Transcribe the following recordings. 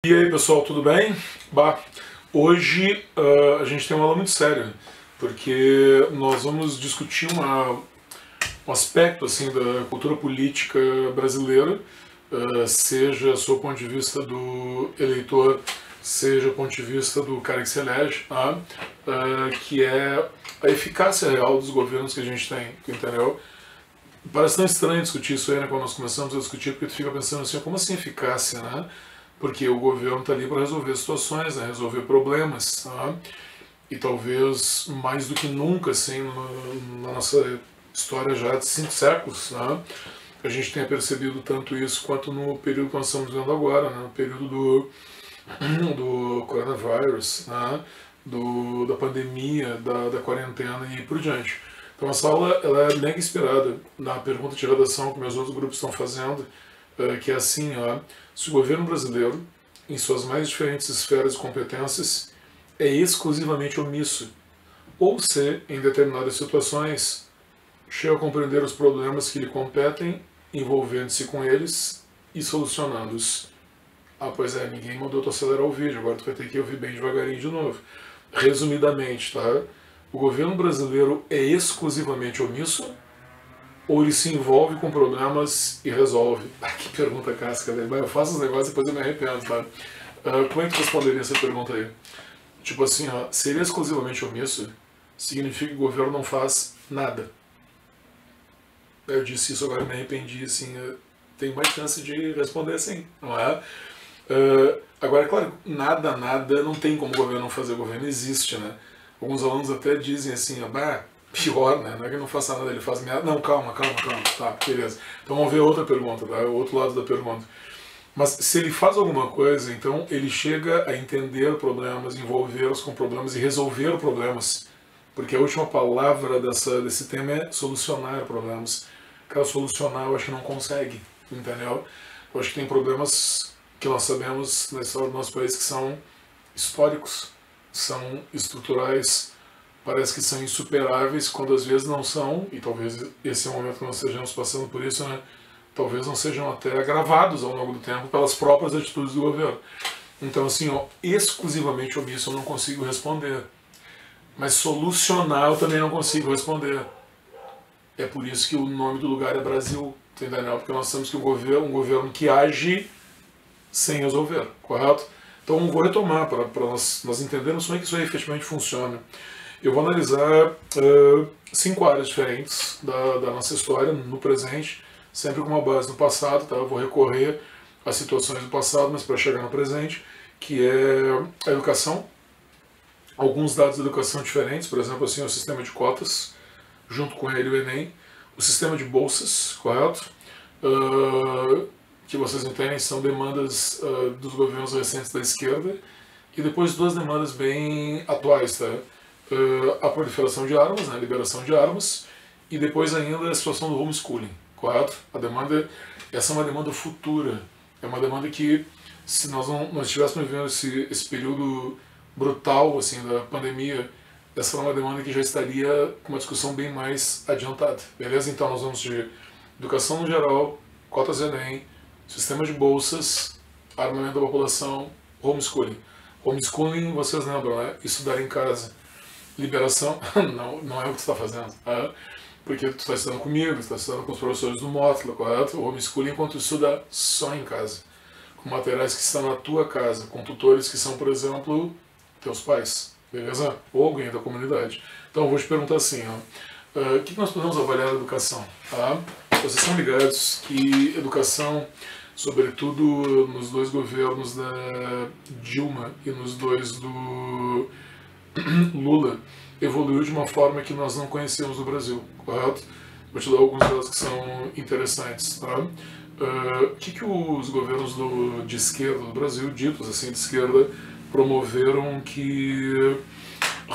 E aí pessoal, tudo bem? Hoje a gente tem uma aula muito séria, porque nós vamos discutir um aspecto assim, da cultura política brasileira, seja sob o ponto de vista do eleitor, seja do ponto de vista do cara que se elege, tá? Que é a eficácia real dos governos que a gente tem, entendeu? Parece tão estranho discutir isso aí, né, quando nós começamos a discutir, porque tu fica pensando assim, como assim eficácia, né? Porque o governo está ali para resolver situações, né, resolver problemas, tá? E talvez mais do que nunca, assim, na nossa história já de 5 séculos, tá? A gente tenha percebido tanto isso quanto no período que nós estamos vivendo agora, né, no período do coronavírus, né, da pandemia, da quarentena e por diante. Então essa aula ela é mega inspirada na pergunta de redação que meus outros grupos estão fazendo, que é assim, ó, se o governo brasileiro, em suas mais diferentes esferas de competências, é exclusivamente omisso, ou se, em determinadas situações, chega a compreender os problemas que lhe competem, envolvendo-se com eles e solucionando-os. Ah, pois é, ninguém mandou tu acelerar o vídeo, agora tu vai ter que ouvir bem devagarinho de novo. Resumidamente, tá? O governo brasileiro é exclusivamente omisso ou ele se envolve com problemas e resolve? Que pergunta casca, né? Eu faço os negócios e depois eu me arrependo, tá? Como é que tu responderia essa pergunta aí? Tipo assim, ó, se ele é exclusivamente omisso, significa que o governo não faz nada. Eu disse isso, agora me arrependi, assim, tem mais chance de responder assim, não é? Agora, é claro, nada, não tem como o governo não fazer, o governo existe, né? Alguns alunos até dizem assim, pior, né? Não é que ele não faça nada, ele faz merda. Não, calma, tá, beleza. Então vamos ver outra pergunta, tá? O outro lado da pergunta. Mas se ele faz alguma coisa, então ele chega a entender problemas, envolver-os com problemas e resolver problemas. Porque a última palavra desse tema é solucionar problemas. Cara, solucionar eu acho que não consegue, entendeu? Eu acho que tem problemas que nós sabemos na história do nosso país que são históricos, são estruturais, parece que são insuperáveis, quando às vezes não são, e talvez esse é o momento que nós estejamos passando por isso, né? Talvez não sejam até agravados ao longo do tempo pelas próprias atitudes do governo. Então, assim, ó, exclusivamente omisso eu não consigo responder. Mas solucionar eu também não consigo responder. É por isso que o nome do lugar é Brasil, entendeu? Porque nós temos que um governo que age sem resolver, correto? Então vou retomar para nós entendermos como é que isso aí efetivamente funciona. Eu vou analisar 5 áreas diferentes da nossa história no presente, sempre com uma base no passado, tá? Eu vou recorrer às situações do passado, mas para chegar no presente, que é a educação. Alguns dados da educação diferentes, por exemplo, assim, o sistema de cotas, junto com ele o Enem, o sistema de bolsas, correto? Que vocês entendem são demandas dos governos recentes da esquerda, e depois 2 demandas bem atuais, tá? A proliferação de armas, né, a liberação de armas, e depois ainda a situação do homeschooling, correto? Essa é uma demanda futura, é uma demanda que, se nós estivéssemos vivendo esse período brutal assim, da pandemia, essa é uma demanda que já estaria com uma discussão bem mais adiantada, beleza? Então nós vamos de educação no geral, cotas Enem, sistema de bolsas, armamento da população, homeschooling. Homeschooling, vocês lembram, né? Estudar em casa. Liberação, não é o que tu está fazendo, tá? Porque tu está estudando comigo, tu está estudando com os professores do Mótula, correto? O homeschooling enquanto tu estuda só em casa, com materiais que estão na tua casa, com tutores que são, por exemplo, teus pais, beleza? Ou alguém da comunidade. Então eu vou te perguntar assim, ó, o que nós podemos avaliar na educação, tá? Vocês são ligados que educação, sobretudo nos 2 governos da Dilma e nos 2 do Lula, evoluiu de uma forma que nós não conhecemos no Brasil, correto? Vou te dar alguns dados que são interessantes, tá? O que os governos de esquerda do Brasil, ditos assim de esquerda, promoveram que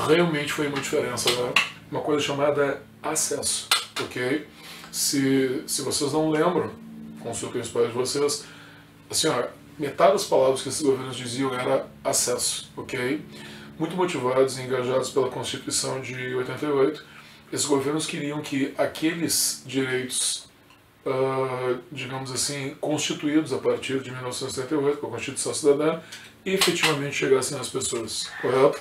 realmente foi uma diferença, né? Uma coisa chamada acesso, ok? Se vocês não lembram, consultem os pais de vocês, assim, ó, metade das palavras que esses governos diziam era acesso, ok? Muito motivados e engajados pela Constituição de 88, esses governos queriam que aqueles direitos digamos assim, constituídos a partir de 1978, com a Constituição Cidadã, efetivamente chegassem às pessoas, correto?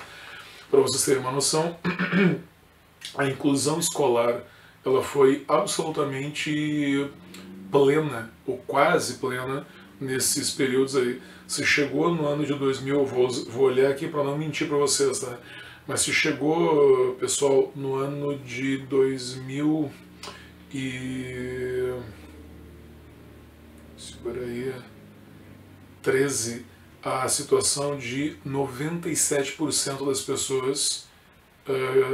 Para vocês terem uma noção, a inclusão escolar ela foi absolutamente plena, ou quase plena, nesses períodos aí. Se chegou no ano de 2000, vou olhar aqui para não mentir para vocês, tá? Mas se chegou, pessoal, no ano de 2013, a situação de 97% das pessoas,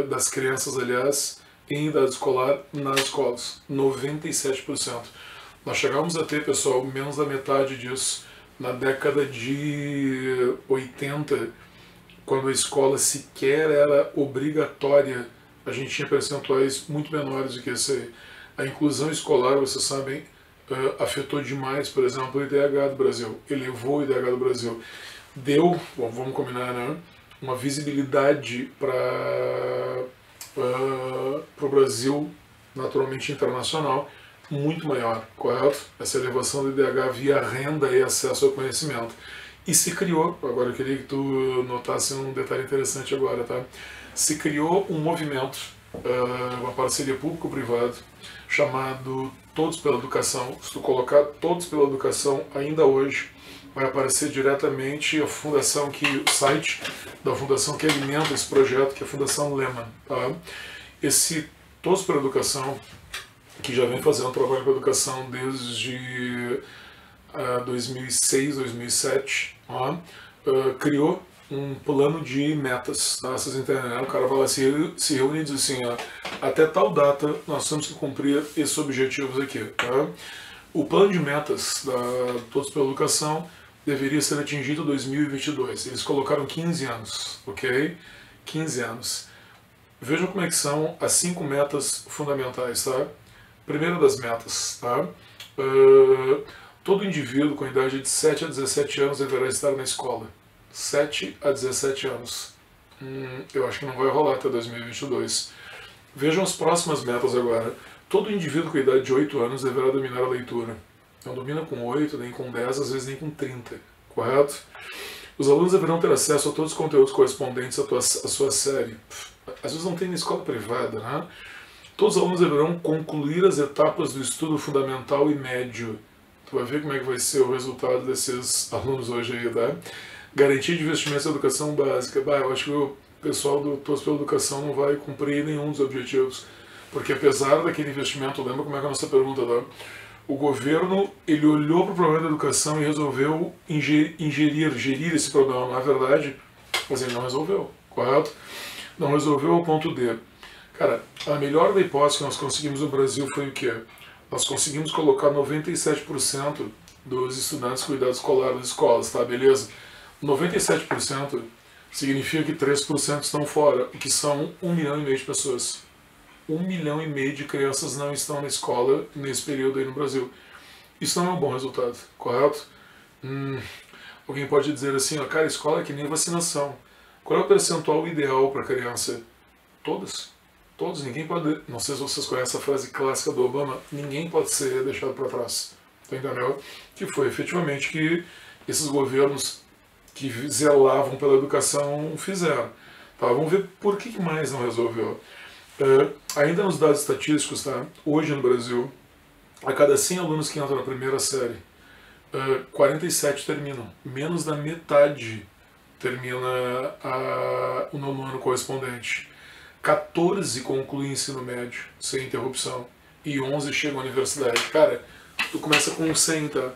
das crianças, aliás, em idade escolar nas escolas. 97%. Nós chegamos a ter, pessoal, menos da metade disso na década de 80, quando a escola sequer era obrigatória. A gente tinha percentuais muito menores do que esse aí. A inclusão escolar, vocês sabem, afetou demais, por exemplo, o IDH do Brasil, elevou o IDH do Brasil, deu, bom, vamos combinar, né, uma visibilidade para o Brasil, naturalmente internacional, muito maior, correto? Essa elevação do IDH via renda e acesso ao conhecimento. E se criou, agora eu queria que tu notasse um detalhe interessante agora, tá? Se criou um movimento, uma parceria público-privada, chamado Todos pela Educação. Se tu colocar Todos pela Educação, ainda hoje, vai aparecer diretamente a fundação, o site da fundação que alimenta esse projeto, que é a Fundação Lehman. Tá? Esse Todos pela Educação, que já vem fazendo trabalho com a educação desde 2006, 2007, criou um plano de metas. Tá? Vocês entendem, né? O cara vai lá, se reúne e diz assim, até tal data nós temos que cumprir esses objetivos aqui. Tá? O plano de metas da Todos pela Educação deveria ser atingido em 2022. Eles colocaram 15 anos, ok? 15 anos. Vejam como é que são as 5 metas fundamentais, tá? Primeira das metas, tá? Todo indivíduo com idade de 7 a 17 anos deverá estar na escola. 7 a 17 anos. Eu acho que não vai rolar até 2022. Vejam as próximas metas agora. Todo indivíduo com idade de 8 anos deverá dominar a leitura. Não domina com 8, nem com 10, às vezes nem com 30. Correto? Os alunos deverão ter acesso a todos os conteúdos correspondentes à sua série. Às vezes não tem na escola privada, né? Todos os alunos deverão concluir as etapas do estudo fundamental e médio. Tu vai ver como é que vai ser o resultado desses alunos hoje aí, tá? Garantia de investimentos em educação básica. Eu acho que o pessoal do Todos pela Educação não vai cumprir nenhum dos objetivos. Porque apesar daquele investimento, lembra como é que é a nossa pergunta, tá? O governo, ele olhou para o problema da educação e resolveu gerir esse problema. Na verdade, mas ele não resolveu, correto? Não resolveu ao ponto de... Cara, a melhor da hipótese que nós conseguimos no Brasil foi o quê? Nós conseguimos colocar 97% dos estudantes com idade escolar nas escolas, tá? Beleza? 97% significa que 3% estão fora, que são 1,5 milhão de pessoas. 1,5 milhão de crianças não estão na escola nesse período aí no Brasil. Isso não é um bom resultado, correto? Alguém pode dizer assim, cara, a escola é que nem vacinação. Qual é o percentual ideal para a criança? Todas. Todos, ninguém pode... Não sei se vocês conhecem a frase clássica do Obama, ninguém pode ser deixado para trás. Entendeu? Que foi efetivamente que esses governos que zelavam pela educação fizeram. Tá? Vamos ver por que mais não resolveu. Ainda nos dados estatísticos, tá? Hoje no Brasil, a cada 100 alunos que entram na primeira série, 47 terminam. Menos da metade termina o nono ano correspondente. 14 concluem ensino médio, sem interrupção. E 11 chegam à universidade. Cara, tu começa com 100, tá?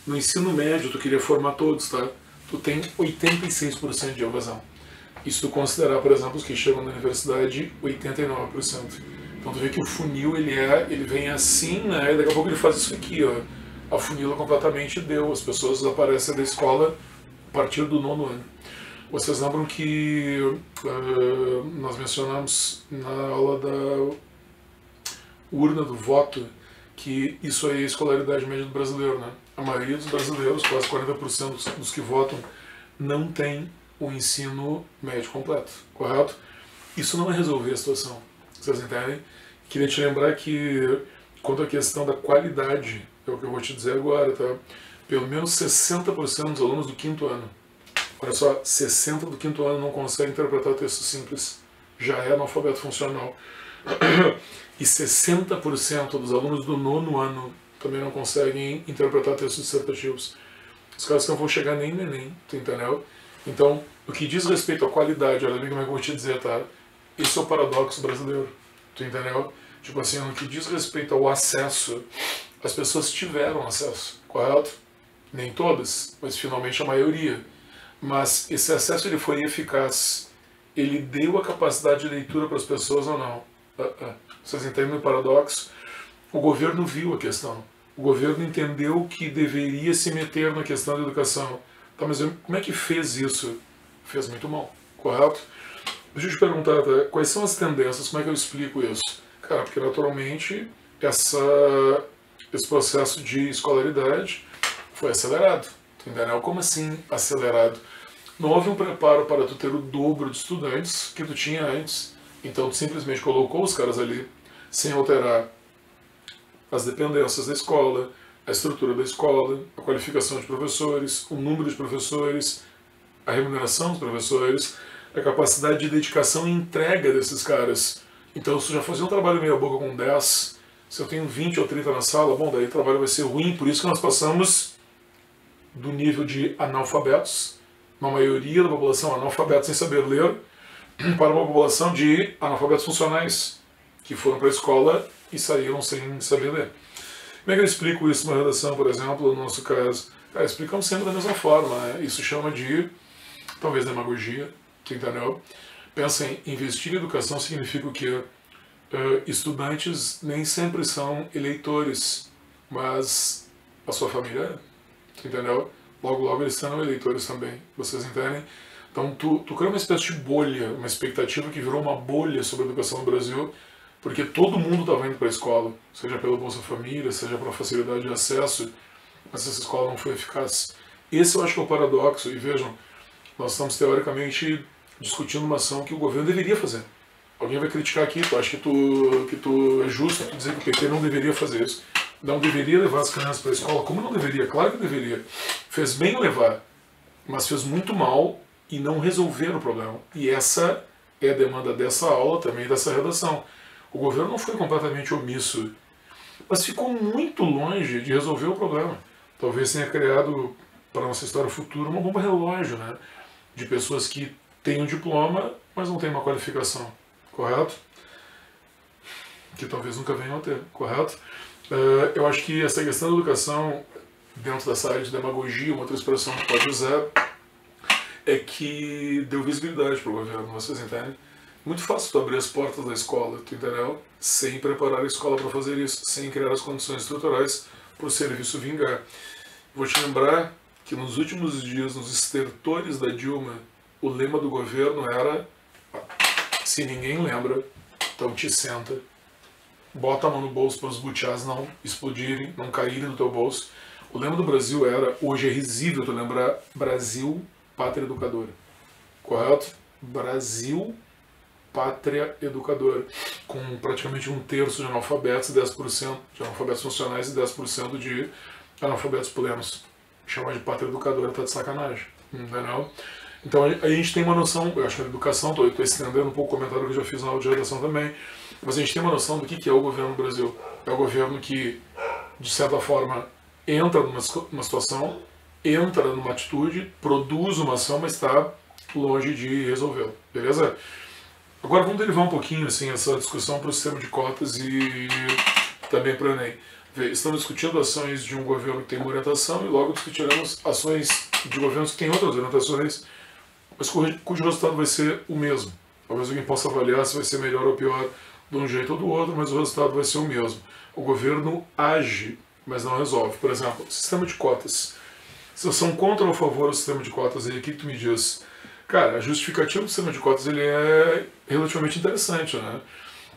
No ensino médio, tu queria formar todos, tá? Tu tem 86% de evasão. E se tu considerar, por exemplo, os que chegam na universidade, 89%. Então tu vê que o funil, ele vem assim, né? E daqui a pouco ele faz isso aqui, ó. Afunila completamente e deu. As pessoas desaparecem da escola a partir do nono ano. Vocês lembram que nós mencionamos na aula da urna do voto que isso aí é a escolaridade média do brasileiro, né? A maioria dos brasileiros, quase 40% dos que votam, não tem o ensino médio completo, correto? Isso não é resolver a situação, vocês entendem? Queria te lembrar que quanto à questão da qualidade, é o que eu vou te dizer agora, tá? Pelo menos 60% dos alunos do quinto ano, olha só, 60% do quinto ano não conseguem interpretar texto simples, já é analfabeto funcional. E 60% dos alunos do nono ano também não conseguem interpretar textos dissertativos. Os caras não vão chegar nem no Enem, tu entendeu? Então, o que diz respeito à qualidade, olha bem como é que eu vou te dizer, tá? Esse é o paradoxo brasileiro, tu entendeu? Tipo assim, no que diz respeito ao acesso, as pessoas tiveram acesso, correto? Nem todas, mas finalmente a maioria. Mas esse acesso ele foi eficaz. Ele deu a capacidade de leitura para as pessoas ou não? Vocês entendem o paradoxo? O governo viu a questão. O governo entendeu que deveria se meter na questão da educação. Tá, mas como é que fez isso? Fez muito mal, correto? Deixa eu te perguntar, tá? Quais são as tendências? Como é que eu explico isso? Cara, porque naturalmente esse processo de escolaridade foi acelerado. Entendeu? Como assim acelerado? Não houve um preparo para tu ter o dobro de estudantes que tu tinha antes. Então tu simplesmente colocou os caras ali sem alterar as dependências da escola, a estrutura da escola, a qualificação de professores, o número de professores, a remuneração dos professores, a capacidade de dedicação e entrega desses caras. Então se tu já fazia um trabalho meia boca com 10, se eu tenho 20 ou 30 na sala, bom, daí o trabalho vai ser ruim, por isso que nós passamos do nível de analfabetos, uma maioria da população analfabeta sem saber ler, para uma população de analfabetos funcionais, que foram para a escola e saíram sem saber ler. Como é que eu explico isso numa redação, por exemplo, no nosso caso? Cara, explicamos sempre da mesma forma, né? Isso chama de, talvez, demagogia, entendeu? Pensa em investir em educação significa o quê? Estudantes nem sempre são eleitores, mas a sua família é, entendeu? Logo, logo eles serão eleitores também, vocês entendem? Então tu cria uma espécie de bolha, uma expectativa que virou uma bolha sobre a educação no Brasil, porque todo mundo estava indo para a escola, seja pela Bolsa Família, seja pela facilidade de acesso, mas essa escola não foi eficaz. Esse eu acho que é o paradoxo, e vejam, nós estamos teoricamente discutindo uma ação que o governo deveria fazer. Alguém vai criticar aqui, tu acha que tu é justo tu dizer que o PT não deveria fazer isso. Não deveria levar as crianças para a escola? Como não deveria? Claro que deveria. Fez bem levar, mas fez muito mal e não resolver o problema. E essa é a demanda dessa aula, também dessa redação. O governo não foi completamente omisso, mas ficou muito longe de resolver o problema. Talvez tenha criado, para a nossa história futura, uma bomba relógio, né? De pessoas que têm um diploma, mas não têm uma qualificação, correto? Que talvez nunca venham a ter, correto? Eu acho que essa questão da educação, dentro dessa área de demagogia, uma outra expressão que pode usar, é que deu visibilidade para o governo, vocês entendem? Muito fácil tu abrir as portas da escola, tu entendeu? Sem preparar a escola para fazer isso, sem criar as condições estruturais para o serviço vingar. Vou te lembrar que nos últimos dias, nos estertores da Dilma, o lema do governo era, se ninguém lembra, então te senta, bota a mão no bolso para os butiás não explodirem, não caírem no teu bolso. O lema do Brasil era, hoje é risível tu lembrar, Brasil, pátria educadora. Correto? Brasil, pátria educadora. Com praticamente 1/3 de analfabetos e 10% de analfabetos funcionais e 10% de analfabetos plenos. Chamar de pátria educadora tá de sacanagem. Entendeu? Então aí a gente tem uma noção, eu acho que a educação, estou estendendo um pouco o comentário que eu já fiz na aula de redação também, mas a gente tem uma noção do que é o governo do Brasil. É o governo que, de certa forma, entra numa situação, entra numa atitude, produz uma ação, mas está longe de resolvê-la. Beleza? Agora vamos derivar um pouquinho assim, essa discussão para o sistema de cotas e também para o Enem. Estamos discutindo ações de um governo que tem uma orientação e logo discutiremos ações de governos que têm outras orientações, mas cujo resultado vai ser o mesmo. Talvez alguém possa avaliar se vai ser melhor ou pior de um jeito ou do outro, mas o resultado vai ser o mesmo. O governo age, mas não resolve. Por exemplo, sistema de cotas. Se vocês são contra ou a favor do sistema de cotas, aí, o que tu me diz? Cara, a justificativa do sistema de cotas ele é relativamente interessante, né?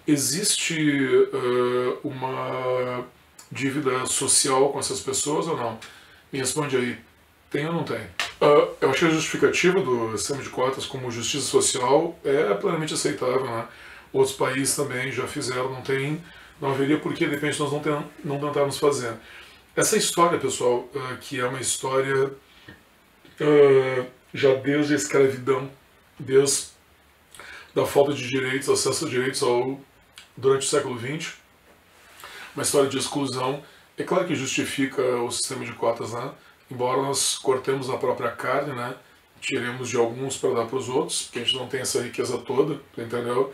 Existe uma dívida social com essas pessoas ou não? Me responde aí. Tem ou não tem? Eu acho que a justificativa do sistema de cotas como justiça social é plenamente aceitável, né? Outros países também já fizeram, não tem não haveria por que, de repente, nós não tentarmos fazer. Essa história, pessoal, que é uma história já desde a escravidão, desde da falta de direitos, acesso a direitos durante o século XX, uma história de exclusão. É claro que justifica o sistema de cotas, né? Embora nós cortemos a própria carne, né? Tiremos de alguns para dar para os outros, porque a gente não tem essa riqueza toda, entendeu?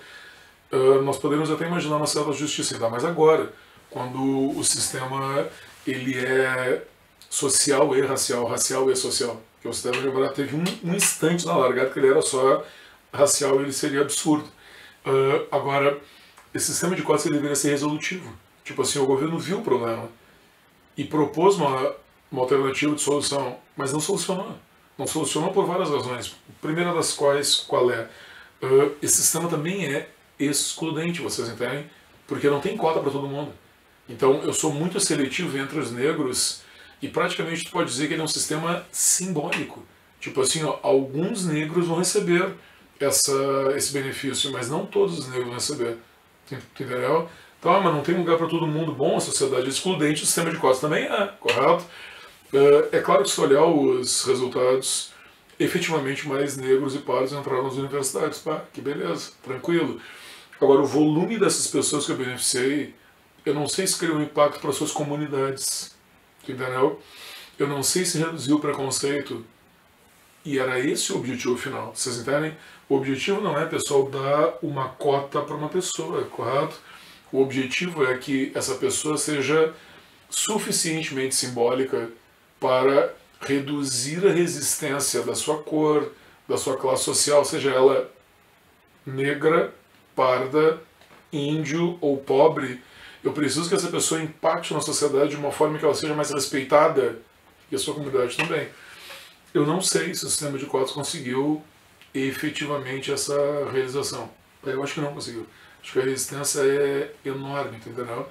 Nós poderíamos até imaginar uma certa justiça, ainda mais agora, quando o sistema ele é social e racial, racial e social. Que você deve lembrar, teve um instante na largada que ele era só racial e ele seria absurdo. Agora, esse sistema de cotas ele deveria ser resolutivo. Tipo assim, o governo viu o problema e propôs uma alternativa de solução, mas não solucionou. Não solucionou por várias razões. A primeira das quais, qual é? Esse sistema também é excludente, vocês entendem? Porque não tem cota para todo mundo. Então, eu sou muito seletivo entre os negros e praticamente tu pode dizer que ele é um sistema simbólico. Tipo assim, ó, alguns negros vão receber esse benefício, mas não todos os negros vão receber. Entendeu? Então, mas não tem lugar para todo mundo bom, a sociedade é excludente, o sistema de cotas também é, correto? É claro que se olhar os resultados, efetivamente mais negros e pardos entraram nas universidades. Pá, que beleza, tranquilo. Agora, o volume dessas pessoas que eu beneficiei, eu não sei se criou um impacto para suas comunidades, entendeu? Eu não sei se reduziu o preconceito. E era esse o objetivo final, vocês entendem? O objetivo não é, pessoal, dar uma cota para uma pessoa, correto? O objetivo é que essa pessoa seja suficientemente simbólica para reduzir a resistência da sua cor, da sua classe social, seja ela negra, parda, índio ou pobre. Eu preciso que essa pessoa impacte na sociedade de uma forma que ela seja mais respeitada, e a sua comunidade também. Eu não sei se o sistema de cotas conseguiu efetivamente essa realização. Eu acho que não conseguiu. Acho que a resistência é enorme, entendeu?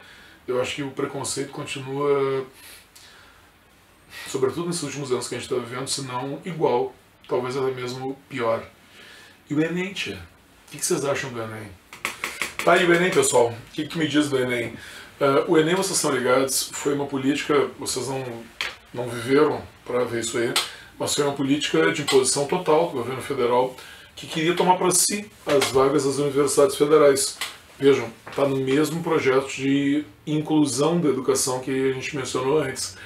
Eu acho que o preconceito continua, sobretudo nesses últimos anos que a gente está vivendo, se não igual, talvez até mesmo pior. E o Enem, tia? O que vocês acham do Enem? Tá aí o Enem, pessoal. O que me diz do Enem? O Enem, vocês estão ligados, foi uma política, vocês não viveram para ver isso aí, mas foi uma política de imposição total do governo federal que queria tomar para si as vagas das universidades federais. Vejam, está no mesmo projeto de inclusão da educação que a gente mencionou antes.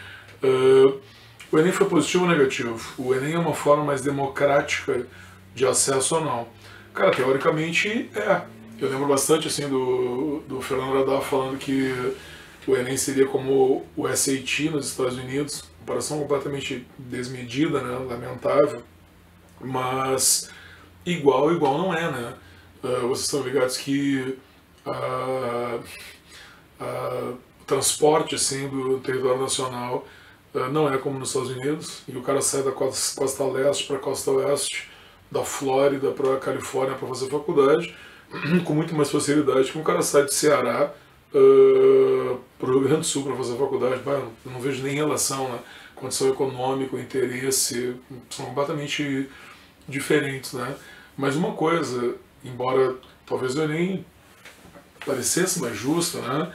O Enem foi positivo ou negativo? O Enem é uma forma mais democrática de acesso ou não? Cara, teoricamente é. Eu lembro bastante assim do Fernando Radar falando que o Enem seria como o SAT nos Estados Unidos, comparação completamente desmedida, né? Lamentável, mas igual não é, né? Vocês estão ligados que o transporte assim, do território nacional não é como nos Estados Unidos, e o cara sai da costa leste para a costa oeste, da Flórida para a Califórnia para fazer faculdade, com muito mais facilidade que um cara sai de Ceará para o Rio Grande do Sul para fazer faculdade. Eu não vejo nem relação, né? Condição econômica, interesse, são completamente diferentes, né? Mas uma coisa, embora talvez o Enem parecesse mais justo, né?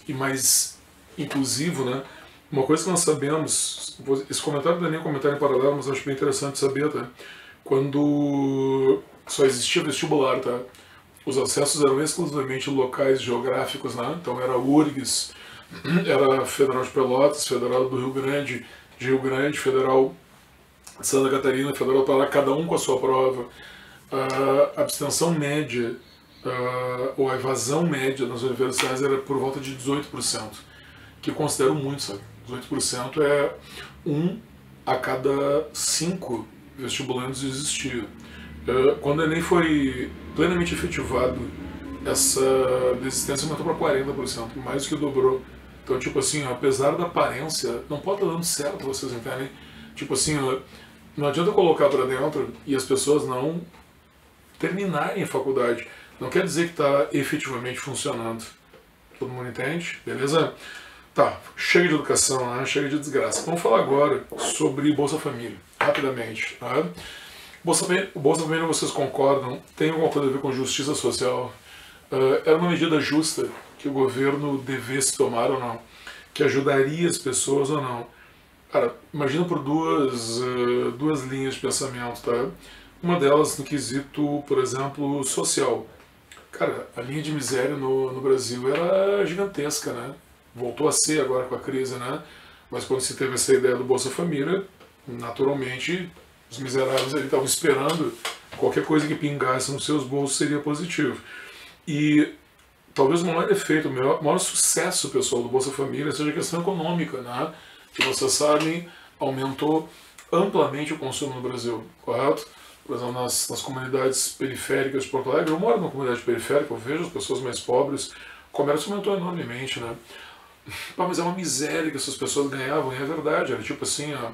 E mais inclusivo, né? Uma coisa que nós sabemos, esse comentário do Enem é um comentário em paralelo, mas eu acho bem interessante saber, tá? Quando só existia vestibular, tá? Os acessos eram exclusivamente locais geográficos, né? Então era URGS, era Federal de Pelotas, Federal do Rio Grande, de Rio Grande, Federal de Santa Catarina, Federal Pará, cada um com a sua prova. A abstenção média, ou a evasão média nas universidades era por volta de 18%, que eu considero muito, sabe? 18% é 1 a cada 5 vestibulantes existia. Quando o Enem foi plenamente efetivado, essa desistência aumentou para 40%, mais do que dobrou. Então, tipo assim, apesar da aparência, não pode estar dando certo, vocês entendem? Tipo assim, não adianta colocar para dentro e as pessoas não terminarem a faculdade. Não quer dizer que está efetivamente funcionando. Todo mundo entende? Beleza? Tá, chega de educação, né? Chega de desgraça. Vamos falar agora sobre Bolsa Família, rapidamente. Tá? Bolsa Família, vocês concordam, tem alguma coisa a ver com justiça social? era uma medida justa que o governo devesse tomar ou não, que ajudaria as pessoas ou não. Cara, imagina por duas linhas de pensamento, tá? Uma delas no quesito, por exemplo, social. Cara, a linha de miséria no Brasil era gigantesca, né? Voltou a ser agora com a crise, né? Mas quando se teve essa ideia do Bolsa Família, naturalmente os miseráveis ali estavam esperando qualquer coisa que pingasse nos seus bolsos seria positivo. E talvez o maior efeito, o maior sucesso pessoal do Bolsa Família seja a questão econômica, né? Que vocês sabem, aumentou amplamente o consumo no Brasil, correto? Por exemplo, nas comunidades periféricas de Porto Alegre, eu moro numa comunidade periférica, eu vejo as pessoas mais pobres, o comércio aumentou enormemente, né? Pá, mas é uma miséria que essas pessoas ganhavam, e é verdade, era tipo assim, ó,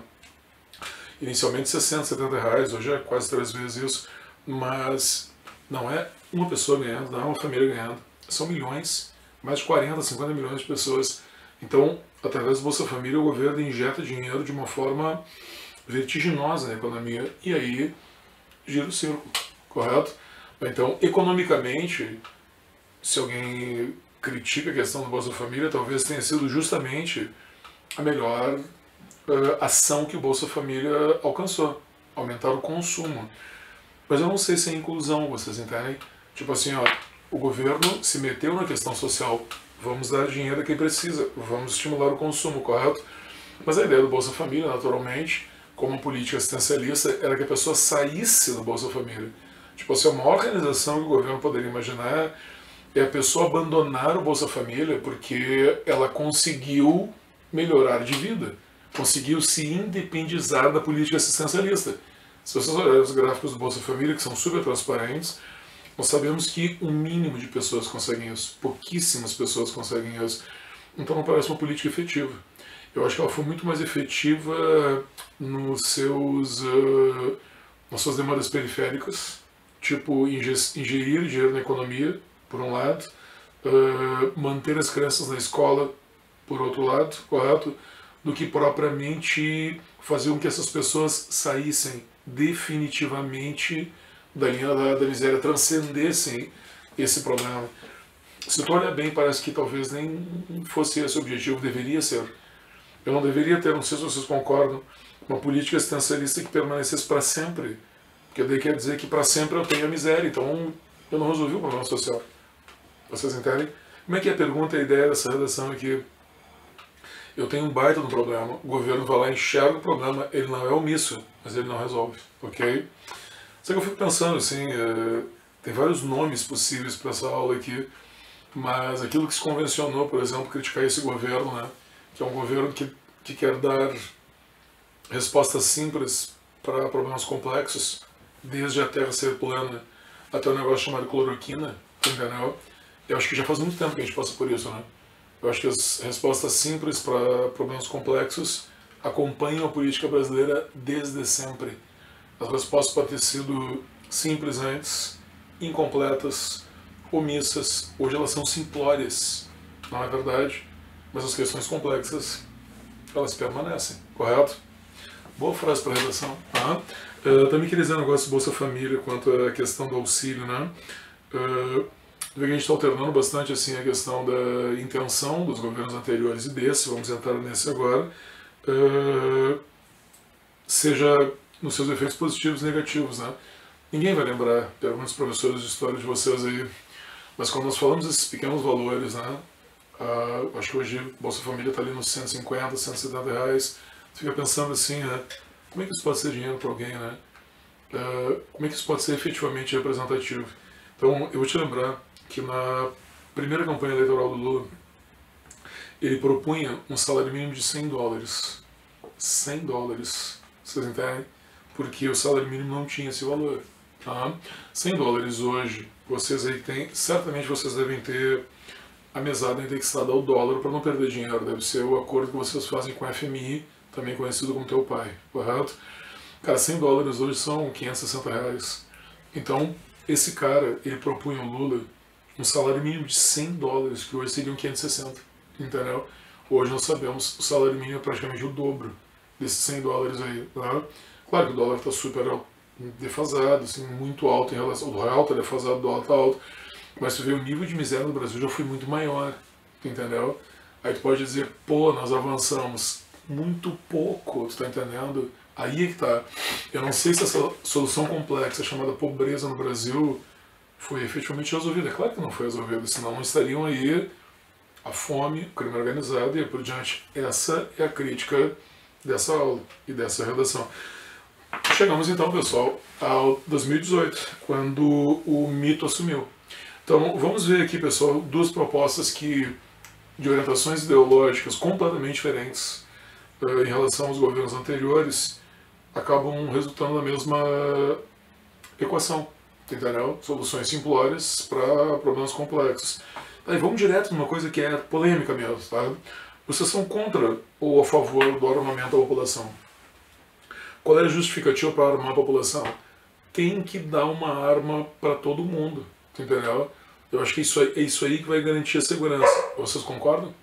inicialmente 60, 70 reais, hoje é quase 3 vezes isso, mas não é uma pessoa ganhando, não é uma família ganhando, são milhões, mais de 40, 50 milhões de pessoas. Então, através do Bolsa Família, o governo injeta dinheiro de uma forma vertiginosa na economia, e aí gira o círculo, correto? Então, economicamente, se alguém critica a questão do Bolsa Família, talvez tenha sido justamente a melhor ação que o Bolsa Família alcançou, aumentar o consumo. Mas eu não sei se é inclusão, vocês entendem? Tipo assim, ó, o governo se meteu na questão social, vamos dar dinheiro a quem precisa, vamos estimular o consumo, correto? Mas a ideia do Bolsa Família, naturalmente, como uma política assistencialista, era que a pessoa saísse do Bolsa Família. Tipo assim, a maior organização que o governo poderia imaginar é a pessoa abandonar o Bolsa Família porque ela conseguiu melhorar de vida, conseguiu se independizar da política assistencialista. Se vocês olharem os gráficos do Bolsa Família, que são super transparentes, nós sabemos que um mínimo de pessoas conseguem isso, pouquíssimas pessoas conseguem isso. Então não parece uma política efetiva. Eu acho que ela foi muito mais efetiva nas suas demandas periféricas, tipo ingerir dinheiro na economia, por um lado, manter as crianças na escola, por outro lado, correto? Do que propriamente fazer com que essas pessoas saíssem definitivamente da linha da miséria, transcendessem esse problema. Se tu olhar bem, parece que talvez nem fosse esse o objetivo, deveria ser. Eu não deveria ter, não sei se vocês concordam, uma política assistencialista que permanecesse para sempre. Porque daí quer dizer que para sempre eu tenho a miséria, então eu não resolvi o problema social. Vocês entendem? Como é que é a pergunta, a ideia dessa redação é que eu tenho um baita do problema, o governo vai lá e enxerga o problema, ele não é omisso, mas ele não resolve, ok? Só que eu fico pensando assim, tem vários nomes possíveis para essa aula aqui, mas aquilo que se convencionou, por exemplo, criticar esse governo, né? Que é um governo que quer dar respostas simples para problemas complexos, desde a Terra ser plana até um negócio chamado cloroquina, entendeu? Eu acho que já faz muito tempo que a gente passa por isso, né? Eu acho que as respostas simples para problemas complexos acompanham a política brasileira desde sempre. As respostas podem ter sido simples antes, incompletas, omissas. Hoje elas são simplórias, não é verdade? Mas as questões complexas, elas permanecem, correto? Boa frase para a redação. Também queria dizer um negócio do Bolsa Família quanto à questão do auxílio, né? A gente está alternando bastante assim, a questão da intenção dos governos anteriores e desse, vamos entrar nesse agora, seja nos seus efeitos positivos e negativos, né? Ninguém vai lembrar, pelo menos os professores de história de vocês aí, mas quando nós falamos desses pequenos valores, né? Acho que hoje Bolsa Família está ali nos 150, 170 reais, você fica pensando assim, né? Como é que isso pode ser dinheiro para alguém, né? Como é que isso pode ser efetivamente representativo? Então, eu vou te lembrar que na primeira campanha eleitoral do Lula, ele propunha um salário mínimo de $100. $100, vocês entendem? Porque o salário mínimo não tinha esse valor. Tá? $100 hoje, vocês aí têm, certamente vocês devem ter a mesada indexada ao dólar para não perder dinheiro. Deve ser o acordo que vocês fazem com o FMI, também conhecido como teu pai, correto? Cara, $100 hoje são 560 reais. Então, esse cara, ele propunha ao Lula um salário mínimo de $100, que hoje seriam 560, entendeu? Hoje nós sabemos, o salário mínimo é praticamente o dobro desses $100 aí, tá? Claro que o dólar está super defasado, assim, muito alto em relação ao real, está defasado, o dólar está alto, Mas tu vê, o nível de miséria no Brasil já foi muito maior, tu entendeu? Aí tu pode dizer, pô, nós avançamos muito pouco, tu tá entendendo? Aí é que tá. Eu não sei se essa solução complexa chamada pobreza no Brasil foi efetivamente resolvida. É claro que não foi resolvida, senão não estariam aí a fome, o crime organizado e por diante. Essa é a crítica dessa aula e dessa redação. Chegamos então, pessoal, ao 2018, quando o mito assumiu. Então, vamos ver aqui, pessoal, duas propostas de orientações ideológicas completamente diferentes em relação aos governos anteriores, acabam resultando na mesma equação, entendeu? Soluções simplórias para problemas complexos. Aí vamos direto numa coisa que é polêmica mesmo, tá? Vocês são contra ou a favor do armamento da população? Qual é a justificativa para armar a população? Tem que dar uma arma para todo mundo, entendeu? Eu acho que é isso aí que vai garantir a segurança. Vocês concordam?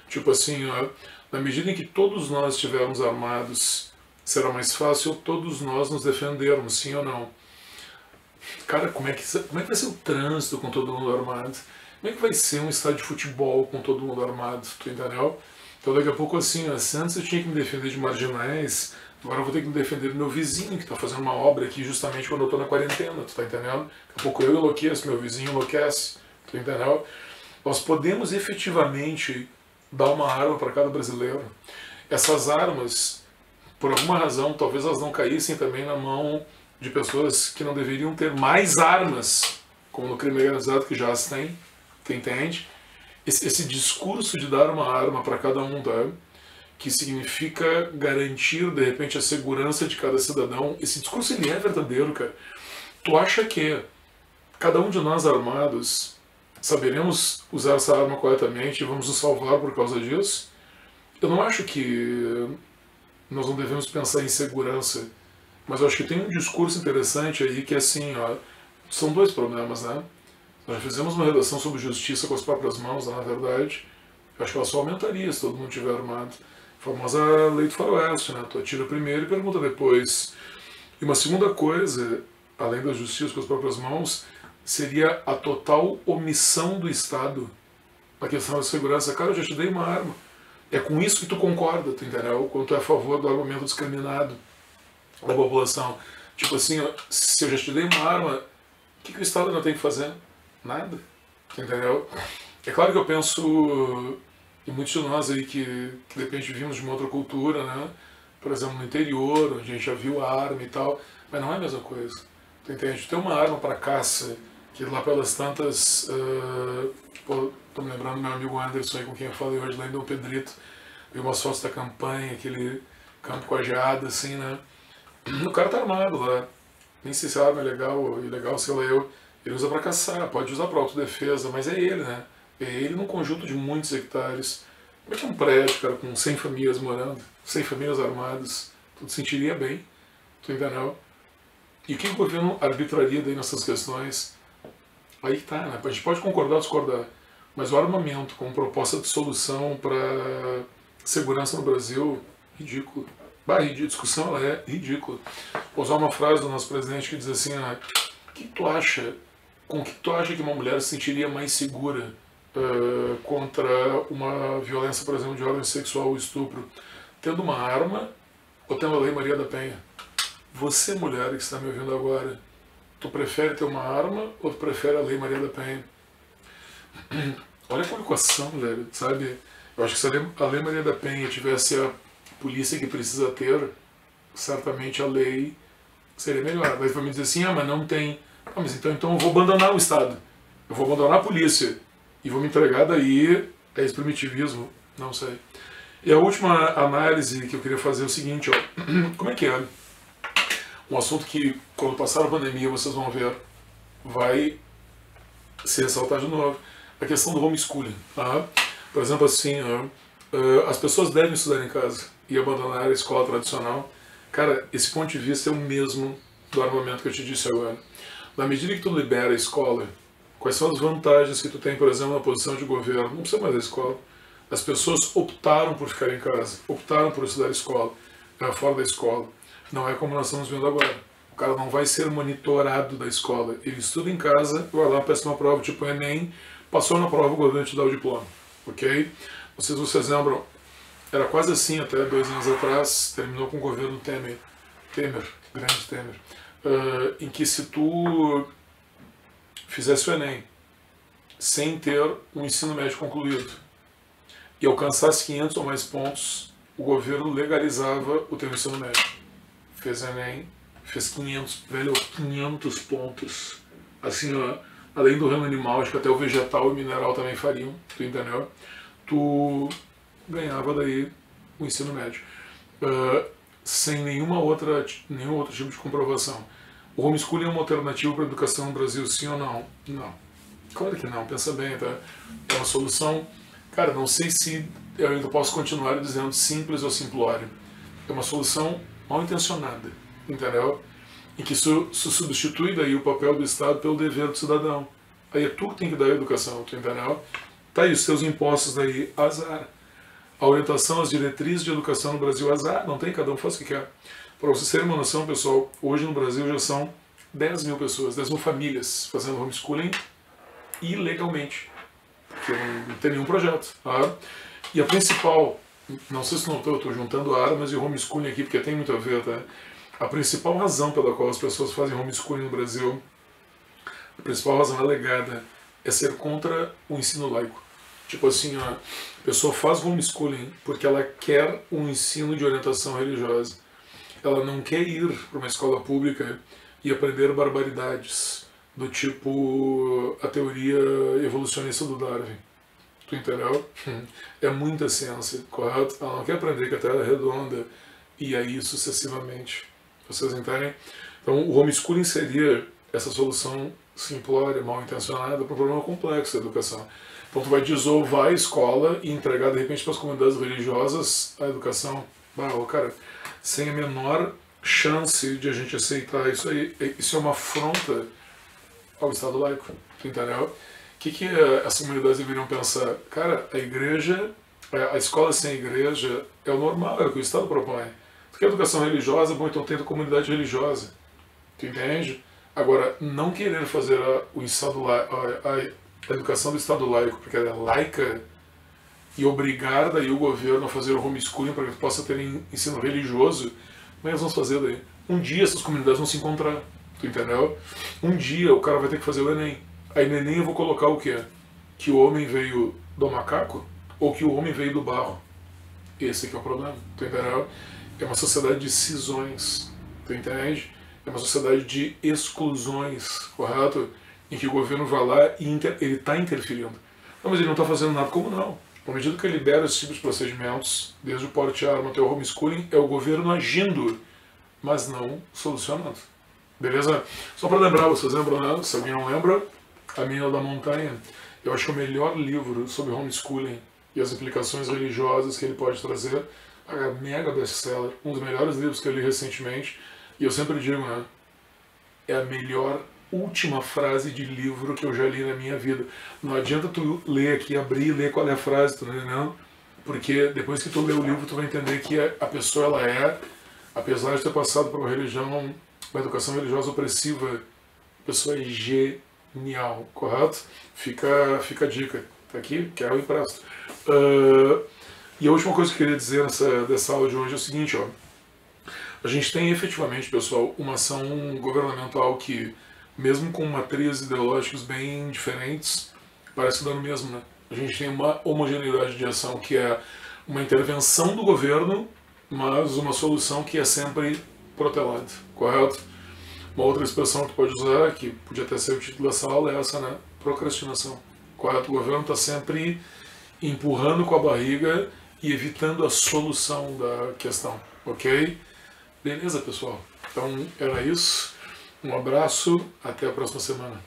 Tipo assim, ó, na medida em que todos nós estivermos armados, será mais fácil todos nós nos defendermos, sim ou não? Cara, como é que vai ser o trânsito com todo mundo armado? Como é que vai ser um estádio de futebol com todo mundo armado? Tu entendeu? Então daqui a pouco assim, ó, se antes eu tinha que me defender de marginais, agora eu vou ter que me defender do meu vizinho que está fazendo uma obra aqui justamente quando eu estou na quarentena, tu tá entendendo? Daqui a pouco eu enlouqueço, meu vizinho enlouquece, tu entendeu? Nós podemos efetivamente dar uma arma para cada brasileiro. Essas armas, por alguma razão, talvez elas não caíssem também na mão de pessoas que não deveriam ter mais armas, como no crime organizado que já as tem, tu entende? Esse discurso de dar uma arma para cada um, tá? Que significa garantir, de repente, a segurança de cada cidadão, esse discurso ele é verdadeiro, cara. Tu acha que cada um de nós armados saberemos usar essa arma corretamente e vamos nos salvar por causa disso? Eu não acho que nós não devemos pensar em segurança, mas eu acho que tem um discurso interessante aí que é assim, ó, são dois problemas, né? Nós fizemos uma redação sobre justiça com as próprias mãos, na verdade. Eu acho que ela só aumentaria se todo mundo estiver armado. A famosa lei do faroeste, né? Tu atira primeiro e pergunta depois. E uma segunda coisa, além da justiça com as próprias mãos, seria a total omissão do Estado na questão da segurança. Cara, eu já te dei uma arma. É com isso que tu concorda, tu entendeu? Quando tu é a favor do armamento discriminado da população. Tipo assim, ó, se eu já te dei uma arma, o que o Estado não tem que fazer? Nada. Entendeu? É claro que eu penso em muitos de nós aí que de repente vimos de uma outra cultura, né? Por exemplo, no interior, onde a gente já viu a arma e tal, mas não é a mesma coisa. Tu entende? Ter uma arma para caça, que lá pelas tantas... tô me lembrando do meu amigo Anderson aí, com quem eu falei hoje lá em Dom Pedrito, vi umas fotos da campanha, aquele campo com a geada, assim, né? O cara tá armado lá. Nem sei se a arma é legal ou ilegal, sei lá eu. Ele usa para caçar, pode usar para autodefesa, mas é ele, né? É ele num conjunto de muitos hectares. Como é que é um prédio, cara, com 100 famílias morando, 100 famílias armadas? Tu te sentiria bem, tu entendeu? E o que o governo arbitraria daí nessas questões? Aí tá, né? A gente pode concordar ou discordar, mas o armamento como proposta de solução para segurança no Brasil, ridículo. A discussão ela é ridícula. Vou usar uma frase do nosso presidente que diz assim, com que tu acha que uma mulher se sentiria mais segura contra uma violência, por exemplo, de ordem sexual ou estupro, tendo uma arma ou tendo a Lei Maria da Penha? Você, mulher que está me ouvindo agora, tu prefere ter uma arma ou tu prefere a Lei Maria da Penha? Olha a equação, velho, sabe? Eu acho que se a Lei Maria da Penha tivesse a polícia que precisa ter, certamente a lei seria melhor. Daí vai me dizer assim, mas não tem. Mas então eu vou abandonar o Estado. Eu vou abandonar a polícia. E vou me entregar daí a esse primitivismo. Não sei. E a última análise que eu queria fazer é o seguinte, ó. Como é que é? Um assunto que, quando passar a pandemia, vocês vão ver, vai se ressaltar de novo. A questão do homeschooling. Tá? Por exemplo, assim, as pessoas devem estudar em casa e abandonar a escola tradicional. Cara, esse ponto de vista é o mesmo do armamento que eu te disse agora. Na medida que tu libera a escola, quais são as vantagens que tu tem, por exemplo, na posição de governo? Não precisa mais da escola. As pessoas optaram por ficar em casa, optaram por estudar escola, fora da escola. Não é como nós estamos vendo agora. O cara não vai ser monitorado da escola. Ele estuda em casa, vai lá, peça uma prova tipo Enem, passou na prova, o governo te dá o diploma. Ok? Não sei se vocês lembram, era quase assim até 2 anos atrás, terminou com o governo Temer, grande Temer, em que se tu fizesse o Enem sem ter um ensino médio concluído e alcançasse 500 ou mais pontos, o governo legalizava o teu ensino médio. Fez Enem, fez 500 pontos. Assim, ó, além do reino animal, acho que até o vegetal e o mineral também fariam, tu entendeu? Tu ganhava daí o ensino médio. Sem nenhum outro tipo de comprovação. O homeschooling é uma alternativa para a educação no Brasil, sim ou não? Não. Claro que não, pensa bem, tá? É uma solução, cara, não sei se eu ainda posso continuar dizendo simples ou simplório. É uma solução mal intencionada, entendeu? Em que isso substitui daí o papel do Estado pelo dever do cidadão. Aí é tu que tem que dar a educação, tu entendeu? Tá aí, os teus impostos daí, azar. A orientação, as diretrizes de educação no Brasil, azar, não tem, cada um faz o que quer. Para vocês terem uma noção, pessoal, hoje no Brasil já são 10 mil pessoas, 10 mil famílias fazendo homeschooling ilegalmente, porque não tem nenhum projeto. Tá? E a principal, não sei se não estou juntando armas e homeschooling aqui, porque tem muito a ver, tá? A principal razão pela qual as pessoas fazem homeschooling no Brasil, a principal razão alegada é ser contra o ensino laico. Tipo assim, a pessoa faz homeschooling porque ela quer um ensino de orientação religiosa. Ela não quer ir para uma escola pública e aprender barbaridades do tipo a teoria evolucionista do Darwin. Tu entendeu? É muita ciência, correto? Ela não quer aprender que a Terra é redonda e aí sucessivamente. Vocês entendem? Então o homeschooling seria essa solução simplória, mal intencionada para um problema complexo da educação. Então tu vai desovar a escola e entregar de repente para as comunidades religiosas a educação. Cara, sem a menor chance de a gente aceitar isso aí. Isso é uma afronta ao Estado laico. Tu entendeu? O que as comunidades deveriam pensar? Cara, a igreja, a escola sem igreja é o normal, é o que o Estado propõe. Tu quer educação religiosa? Bom, então tem a comunidade religiosa. Tu entende? Agora, não querer fazer a educação do Estado laico, porque ela é laica, e obrigar daí o governo a fazer o homeschooling para que possa ter ensino religioso, como é que nós vamos fazer daí? Um dia essas comunidades vão se encontrar, tu entendeu? Um dia o cara vai ter que fazer o Enem. Aí no Enem eu vou colocar o quê? Que o homem veio do macaco ou que o homem veio do barro? Esse aqui é o problema, tu entendeu? É uma sociedade de cisões, tu entende? É uma sociedade de exclusões, correto? Em que o governo vai lá e ele está interferindo. Não, mas ele não está fazendo nada. Como não? À medida que ele libera esse tipo de procedimentos, desde o porte de arma até o homeschooling, é o governo agindo, mas não solucionando. Beleza? Só para lembrar, vocês lembram, né? Se alguém não lembra, A Mina da Montanha, eu acho que é o melhor livro sobre homeschooling e as implicações religiosas que ele pode trazer. É mega best-seller, um dos melhores livros que eu li recentemente. E eu sempre digo, né? É a melhor última frase de livro que eu já li na minha vida. Não adianta tu ler aqui, abrir e ler qual é a frase, tu não entendeu? Porque depois que tu lê o livro, tu vai entender que a pessoa, ela é, apesar de ter passado por uma religião, uma educação religiosa opressiva, a pessoa é genial, correto? Fica a dica. Tá aqui, quero eu empresto. E a última coisa que eu queria dizer dessa aula de hoje é o seguinte, ó. A gente tem efetivamente, pessoal, uma ação governamental que, mesmo com matrizes ideológicas bem diferentes, parece dar no mesmo, né? A gente tem uma homogeneidade de ação que é uma intervenção do governo, mas uma solução que é sempre protelada, correto? Uma outra expressão que tu pode usar, que podia até ser o título dessa aula, é essa, né? Procrastinação, correto? O governo está sempre empurrando com a barriga e evitando a solução da questão, ok? Beleza, pessoal? Então, era isso. Um abraço, até a próxima semana.